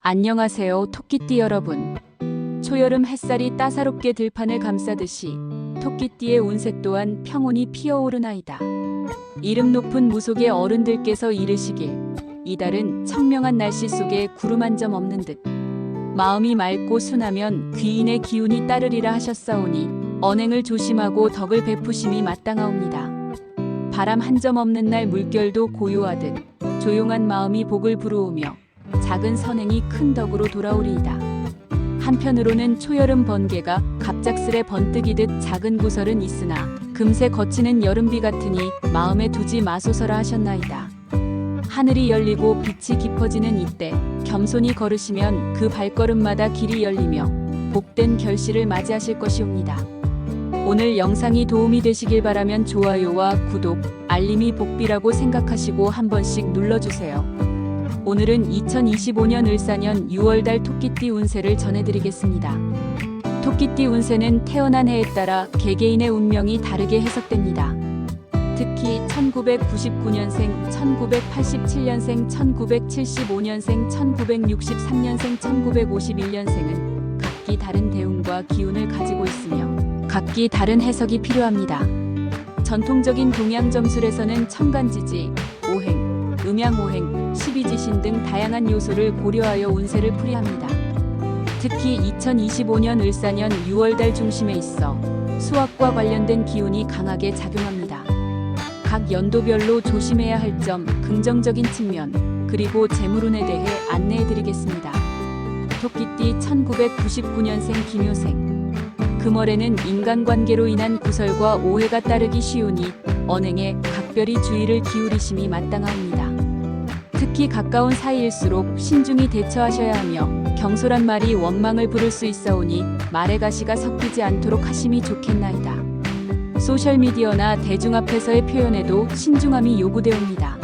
안녕하세요, 토끼띠 여러분. 초여름 햇살이 따사롭게 들판을 감싸듯이 토끼띠의 운세 또한 평온이 피어오르나이다. 이름 높은 무속의 어른들께서 이르시길, 이달은 청명한 날씨 속에 구름 한 점 없는 듯 마음이 맑고 순하면 귀인의 기운이 따르리라 하셨사오니 언행을 조심하고 덕을 베푸심이 마땅하옵니다. 바람 한 점 없는 날 물결도 고요하듯 조용한 마음이 복을 부르우며 작은 선행이 큰 덕으로 돌아오리이다. 한편으로는 초여름 번개가 갑작스레 번뜩이듯 작은 구설은 있으나 금세 거치는 여름비 같으니 마음에 두지 마소서라 하셨나이다. 하늘이 열리고 빛이 깊어지는 이때 겸손히 걸으시면 그 발걸음마다 길이 열리며 복된 결실을 맞이하실 것이옵니다. 오늘 영상이 도움이 되시길 바라면 좋아요와 구독, 알림이 복비라고 생각하시고 한 번씩 눌러주세요. 오늘은 2025년 을사년 6월달 토끼띠 운세를 전해드리겠습니다. 토끼띠 운세는 태어난 해에 따라 개개인의 운명이 다르게 해석됩니다. 특히 1999년생, 1987년생, 1975년생, 1963년생, 1951년생은 각기 다른 대운과 기운을 가지고 있으며 각기 다른 해석이 필요합니다. 전통적인 동양 점술에서는 천간지지, 오행, 음양오행, 십이지신 등 다양한 요소를 고려하여 운세를 풀이합니다. 특히 2025년 을사년 6월달 중심에 있어 수학과 관련된 기운이 강하게 작용합니다. 각 연도별로 조심해야 할 점, 긍정적인 측면, 그리고 재물운에 대해 안내해드리겠습니다. 토끼띠 1999년생 김효생. 금월에는 인간관계로 인한 구설과 오해가 따르기 쉬우니 언행에 각별히 주의를 기울이심이 마땅하옵니다. 특히 가까운 사이일수록 신중히 대처하셔야 하며 경솔한 말이 원망을 부를 수 있사오니 말의 가시가 섞이지 않도록 하심이 좋겠나이다. 소셜미디어나 대중 앞에서의 표현에도 신중함이 요구되옵니다.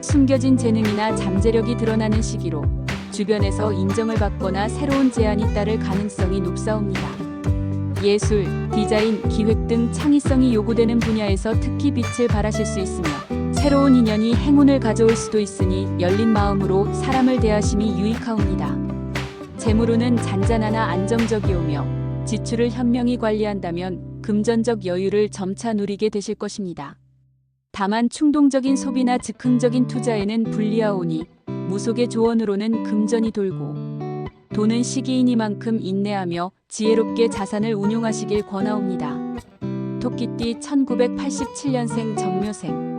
숨겨진 재능이나 잠재력이 드러나는 시기로 주변에서 인정을 받거나 새로운 제안이 따를 가능성이 높사옵니다. 예술, 디자인, 기획 등 창의성이 요구되는 분야에서 특히 빛을 발하실 수 있으며 새로운 인연이 행운을 가져올 수도 있으니 열린 마음으로 사람을 대하심이 유익하옵니다. 재물운은 잔잔하나 안정적이오며 지출을 현명히 관리한다면 금전적 여유를 점차 누리게 되실 것입니다. 다만 충동적인 소비나 즉흥적인 투자에는 불리하오니 무속의 조언으로는 금전이 돌고 도는 시기이니만큼 인내하며 지혜롭게 자산을 운용하시길 권하옵니다. 토끼띠 1987년생 정묘생.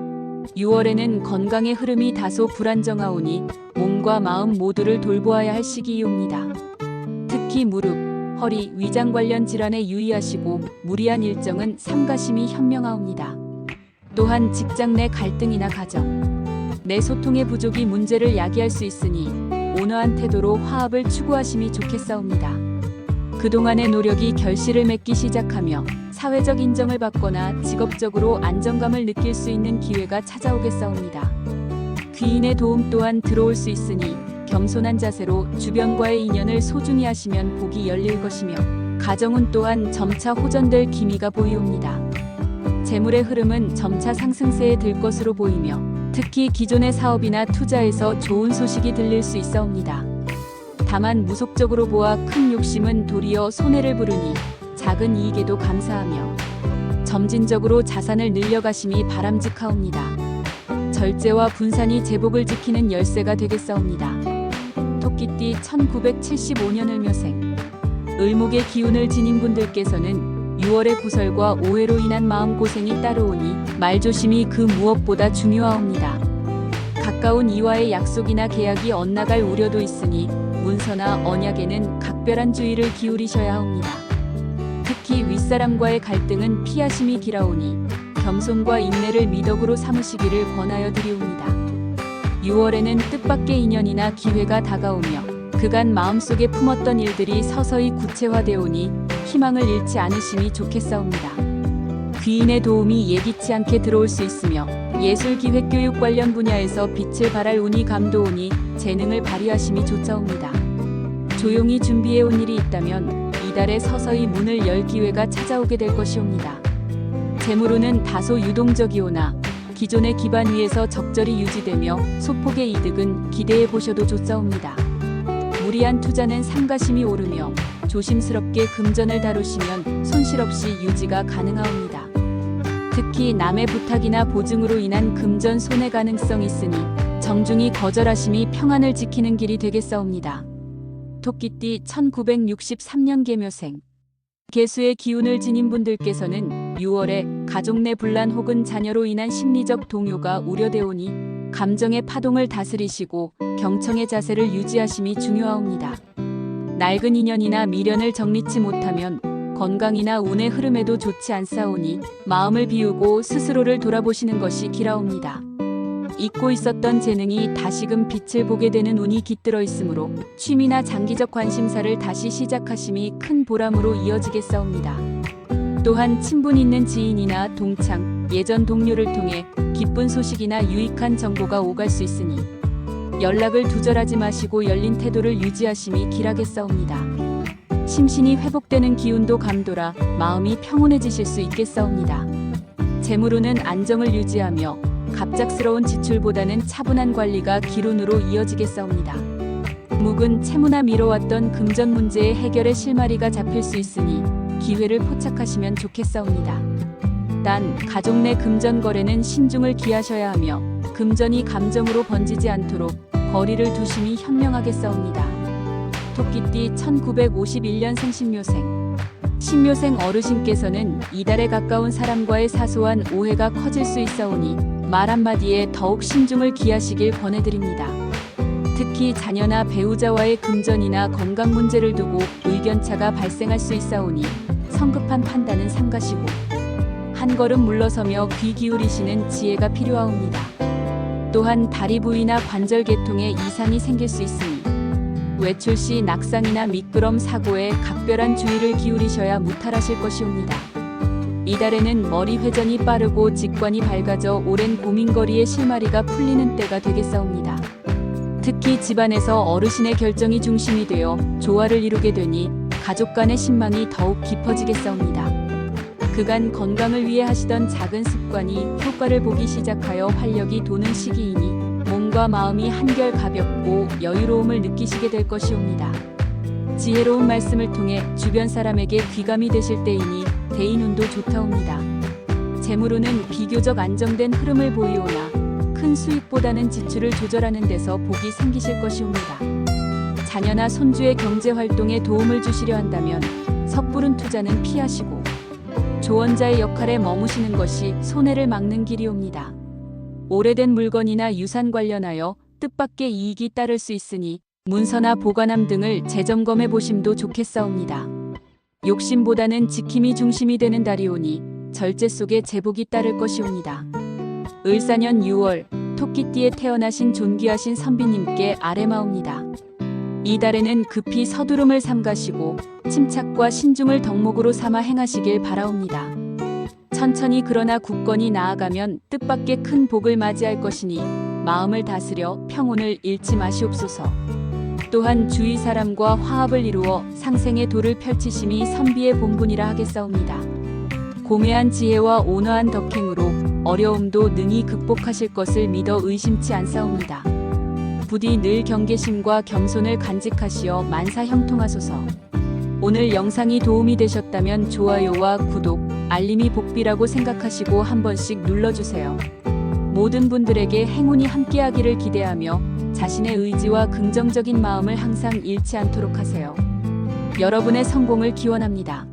6월에는 건강의 흐름이 다소 불안정하오니 몸과 마음 모두를 돌보아야 할 시기이옵니다. 특히 무릎, 허리, 위장 관련 질환에 유의하시고 무리한 일정은 삼가심이 현명하옵니다. 또한 직장 내 갈등이나 가정, 내 소통의 부족이 문제를 야기할 수 있으니 온화한 태도로 화합을 추구하심이 좋겠사옵니다. 그동안의 노력이 결실을 맺기 시작하며 사회적 인정을 받거나 직업적으로 안정감을 느낄 수 있는 기회가 찾아오겠사옵니다. 귀인의 도움 또한 들어올 수 있으니 겸손한 자세로 주변과의 인연을 소중히 하시면 복이 열릴 것이며 가정운 또한 점차 호전될 기미가 보이옵니다. 재물의 흐름은 점차 상승세에 들 것으로 보이며 특히 기존의 사업이나 투자에서 좋은 소식이 들릴 수 있사옵니다. 다만 무속적으로 보아 큰 욕심은 도리어 손해를 부르니 작은 이익에도 감사하며 점진적으로 자산을 늘려가심이 바람직하옵니다. 절제와 분산이 제복을 지키는 열쇠가 되겠사옵니다. 토끼띠 1975년 을묘생. 을목의 기운을 지닌 분들께서는 6월의 구설과 오해로 인한 마음고생이 따르오니 말조심이 그 무엇보다 중요하옵니다. 가까운 이와의 약속이나 계약이 엇나갈 우려도 있으니 문서나 언약에는 각별한 주의를 기울이셔야 합니다. 특히 윗사람과의 갈등은 피하심이 길하오니 겸손과 인내를 미덕으로 삼으시기를 권하여 드리옵니다. 6월에는 뜻밖의 인연이나 기회가 다가오며 그간 마음속에 품었던 일들이 서서히 구체화되오니 희망을 잃지 않으심이 좋겠사옵니다. 귀인의 도움이 예기치 않게 들어올 수 있으며 예술 기획 교육 관련 분야에서 빛을 발할 운이 감도오니 재능을 발휘하심이 좋사옵니다. 조용히 준비해온 일이 있다면 이달에 서서히 문을 열 기회가 찾아오게 될 것이옵니다. 재물운은 다소 유동적이오나 기존의 기반 위에서 적절히 유지되며 소폭의 이득은 기대해 보셔도 좋사옵니다. 무리한 투자는 삼가심이 오르며 조심스럽게 금전을 다루시면 손실 없이 유지가 가능하옵니다. 특히 남의 부탁이나 보증으로 인한 금전 손해 가능성이 있으니 정중히 거절하심이 평안을 지키는 길이 되겠사옵니다. 토끼띠 1963년 계묘생. 개수의 기운을 지닌 분들께서는 6월에 가족 내 분란 혹은 자녀로 인한 심리적 동요가 우려되오니 감정의 파동을 다스리시고 경청의 자세를 유지하심이 중요하옵니다. 낡은 인연이나 미련을 정리치 못하면 건강이나 운의 흐름에도 좋지 않사오니 마음을 비우고 스스로를 돌아보시는 것이 기라옵니다. 잊고 있었던 재능이 다시금 빛을 보게 되는 운이 깃들어 있으므로 취미나 장기적 관심사를 다시 시작하심이 큰 보람으로 이어지겠사옵니다. 또한 친분 있는 지인이나 동창, 예전 동료를 통해 기쁜 소식이나 유익한 정보가 오갈 수 있으니 연락을 두절하지 마시고 열린 태도를 유지하심이 길하겠사옵니다. 심신이 회복되는 기운도 감돌아 마음이 평온해지실 수 있겠사옵니다. 재물운은 안정을 유지하며 갑작스러운 지출보다는 차분한 관리가 기운으로 이어지겠사옵니다. 묵은 채무나 미뤄왔던 금전 문제의 해결의 실마리가 잡힐 수 있으니 기회를 포착하시면 좋겠사옵니다. 단 가족 내 금전 거래는 신중을 기하셔야 하며 금전이 감정으로 번지지 않도록 거리를 두심이 현명하겠사옵니다. 토끼띠 1951년생 신묘생. 신묘생 어르신께서는 이달에 가까운 사람과의 사소한 오해가 커질 수 있사오니 말 한마디에 더욱 신중을 기하시길 권해드립니다. 특히 자녀나 배우자와의 금전이나 건강 문제를 두고 의견차가 발생할 수 있사오니 성급한 판단은 삼가시고 한 걸음 물러서며 귀 기울이시는 지혜가 필요하옵니다. 또한 다리 부위나 관절 계통에 이상이 생길 수 있으니 외출 시 낙상이나 미끄럼 사고에 각별한 주의를 기울이셔야 무탈하실 것이옵니다. 이달에는 머리 회전이 빠르고 직관이 밝아져 오랜 고민거리의 실마리가 풀리는 때가 되겠사옵니다. 특히 집안에서 어르신의 결정이 중심이 되어 조화를 이루게 되니 가족 간의 신망이 더욱 깊어지겠사옵니다. 그간 건강을 위해 하시던 작은 습관이 효과를 보기 시작하여 활력이 도는 시기이니 몸과 마음이 한결 가볍고 여유로움을 느끼시게 될 것이옵니다. 지혜로운 말씀을 통해 주변 사람에게 귀감이 되실 때이니 대인운도 좋다옵니다. 재물운은 비교적 안정된 흐름을 보이오나 큰 수익보다는 지출을 조절하는 데서 복이 생기실 것이옵니다. 자녀나 손주의 경제활동에 도움을 주시려 한다면 섣부른 투자는 피하시고 조언자의 역할에 머무시는 것이 손해를 막는 길이옵니다. 오래된 물건이나 유산 관련하여 뜻밖의 이익이 따를 수 있으니 문서나 보관함 등을 재점검해 보심도 좋겠사옵니다. 욕심보다는 지킴이 중심이 되는 달이오니 절제 속에 제복이 따를 것이옵니다. 을사년 6월 토끼띠에 태어나신 존귀하신 선비님께 아뢰마옵니다. 이 달에는 급히 서두름을 삼가시고 침착과 신중을 덕목으로 삼아 행하시길 바라옵니다. 천천히 그러나 굳건히 나아가면 뜻밖의 큰 복을 맞이할 것이니 마음을 다스려 평온을 잃지 마시옵소서. 또한 주위 사람과 화합을 이루어 상생의 도를 펼치심이 선비의 본분이라 하겠사옵니다. 고매한 지혜와 온화한 덕행으로 어려움도 능히 극복하실 것을 믿어 의심치 않사옵니다. 부디 늘 경계심과 겸손을 간직하시어 만사 형통하소서. 오늘 영상이 도움이 되셨다면 좋아요와 구독, 알림이 복비라고 생각하시고 한 번씩 눌러주세요. 모든 분들에게 행운이 함께하기를 기대하며 자신의 의지와 긍정적인 마음을 항상 잃지 않도록 하세요. 여러분의 성공을 기원합니다.